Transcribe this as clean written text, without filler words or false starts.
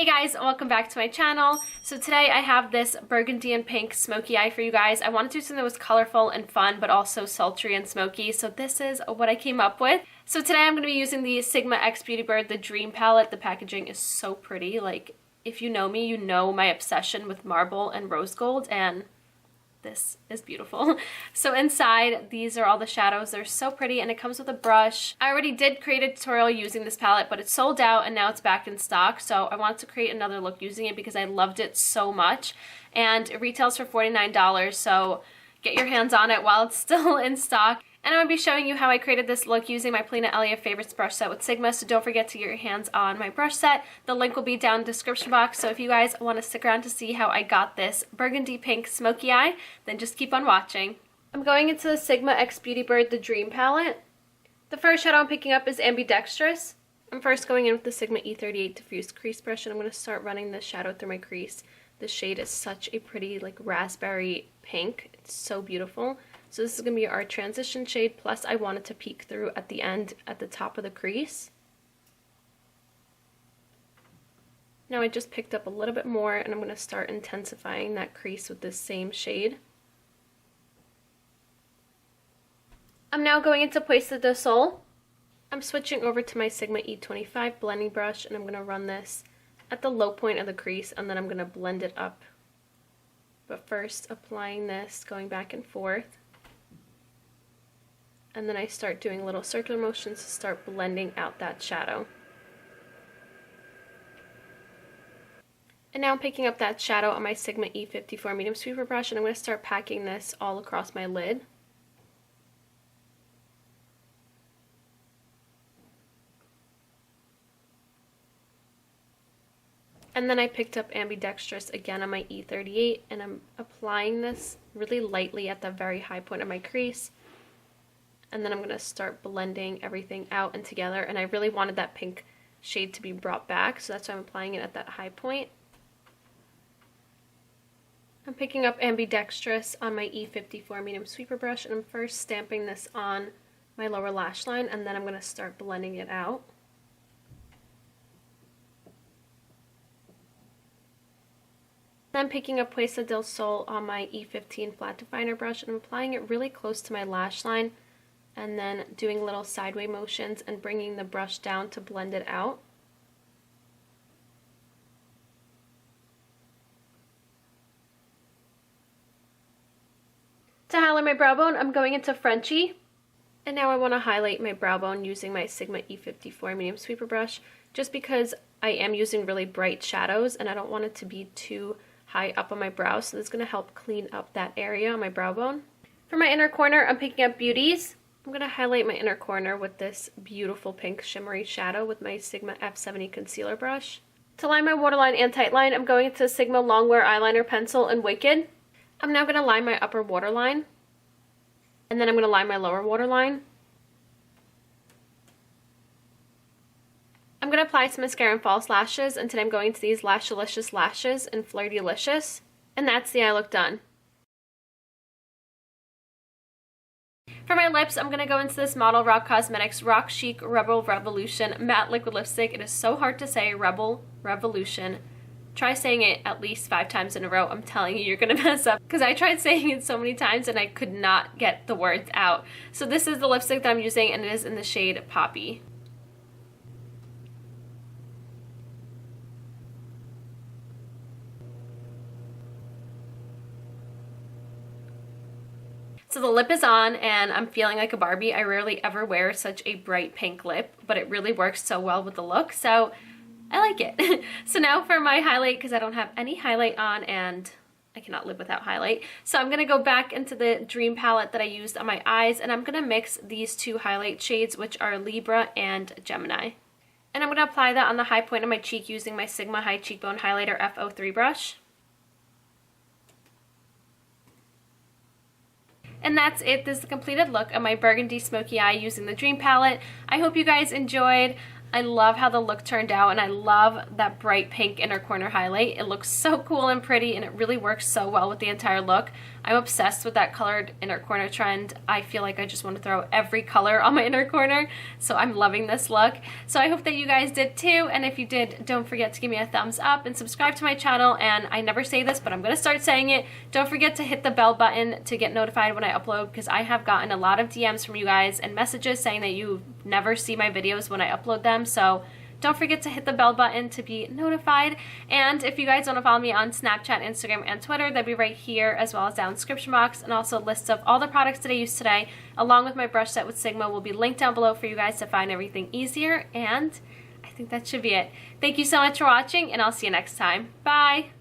Hey guys, welcome back to my channel. So today I have this burgundy and pink smoky eye for you guys. I wanted to do something that was colorful and fun, but also sultry and smoky. So this is what I came up with. So today I'm going to be using the Sigma X Beauty Bird, the Dream Palette. The packaging is so pretty. Like, if you know me, you know my obsession with marble and rose gold, and this is beautiful. So inside, these are all the shadows. They're so pretty, and it comes with a brush. I already did create a tutorial using this palette, but it's sold out and now it's back in stock. So I wanted to create another look using it because I loved it so much. And it retails for $49, so get your hands on it while it's still in stock. And I'm going to be showing you how I created this look using my Paulina Favorites brush set with Sigma, so don't forget to get your hands on my brush set. The link will be down in the description box, so if you guys want to stick around to see how I got this burgundy pink smoky eye, then just keep on watching. I'm going into the Sigma X Beauty Bird, the Dream Palette. The first shadow I'm picking up is Ambidextrous. I'm first going in with the Sigma E38 Diffuse Crease Brush, and I'm going to start running this shadow through my crease. The shade is such a pretty, like, raspberry pink. It's so beautiful. So this is going to be our transition shade, plus I want it to peek through at the end, at the top of the crease. Now I just picked up a little bit more, and I'm going to start intensifying that crease with this same shade. I'm now going into Puesta del Sol. I'm switching over to my Sigma E25 blending brush, and I'm going to run this at the low point of the crease, and then I'm going to blend it up. But first, applying this, going back and forth. And then I start doing little circular motions to start blending out that shadow. And now I'm picking up that shadow on my Sigma E54 medium sweeper brush, and I'm going to start packing this all across my lid. And then I picked up Ambidextrous again on my E38, and I'm applying this really lightly at the very high point of my crease. And then I'm going to start blending everything out and together, and I really wanted that pink shade to be brought back, so that's why I'm applying it at that high point. I'm picking up Ambidextrous on my E54 medium sweeper brush, and I'm first stamping this on my lower lash line, and then I'm going to start blending it out. Then I'm picking up Puesta del Sol on my E15 flat definer brush, and I'm applying it really close to my lash line, and then doing little sideways motions and bringing the brush down to blend it out. To highlight my brow bone, I'm going into Frenchie. And now I want to highlight my brow bone using my Sigma E54 medium sweeper brush, just because I am using really bright shadows and I don't want it to be too high up on my brow, so this is going to help clean up that area on my brow bone. For my inner corner, I'm picking up Beauties. I'm going to highlight my inner corner with this beautiful pink shimmery shadow with my Sigma F70 concealer brush. To line my waterline and tightline, I'm going into Sigma Longwear Eyeliner Pencil in Wicked. I'm now going to line my upper waterline, and then I'm going to line my lower waterline. I'm going to apply some mascara and false lashes, and today I'm going to these Lashylicious lashes in Flirtylicious, and that's the eye look done. For my lips, I'm going to go into this Model Rock Cosmetics Rock Chic Rebel Revolution Matte Liquid Lipstick. It is so hard to say, Rebel Revolution. Try saying it at least 5 times in a row. I'm telling you, you're going to mess up, because I tried saying it so many times and I could not get the words out. So this is the lipstick that I'm using, and it is in the shade Poppy. So the lip is on, and I'm feeling like a Barbie. I rarely ever wear such a bright pink lip, but it really works so well with the look, so I like it. So now for my highlight, because I don't have any highlight on, and I cannot live without highlight. So I'm going to go back into the Dream palette that I used on my eyes, and I'm going to mix these two highlight shades, which are Libra and Gemini. And I'm going to apply that on the high point of my cheek using my Sigma High Cheekbone Highlighter F03 brush. And that's it. This is the completed look of my burgundy smoky eye using the Dream palette. I hope you guys enjoyed. I love how the look turned out, and I love that bright pink inner corner highlight. It looks so cool and pretty, and it really works so well with the entire look. I'm obsessed with that colored inner corner trend. I feel like I just want to throw every color on my inner corner, so I'm loving this look. So I hope that you guys did too, and if you did, don't forget to give me a thumbs up and subscribe to my channel. And I never say this, but I'm going to start saying it. Don't forget to hit the bell button to get notified when I upload, because I have gotten a lot of DMs from you guys and messages saying that you never see my videos when I upload them. So don't forget to hit the bell button to be notified. And if you guys want to follow me on Snapchat, Instagram, and Twitter, that'd be right here, as well as down in the description box. And also lists of all the products that I used today, along with my brush set with Sigma, will be linked down below for you guys to find everything easier. And I think that should be it. Thank you so much for watching, and I'll see you next time. Bye!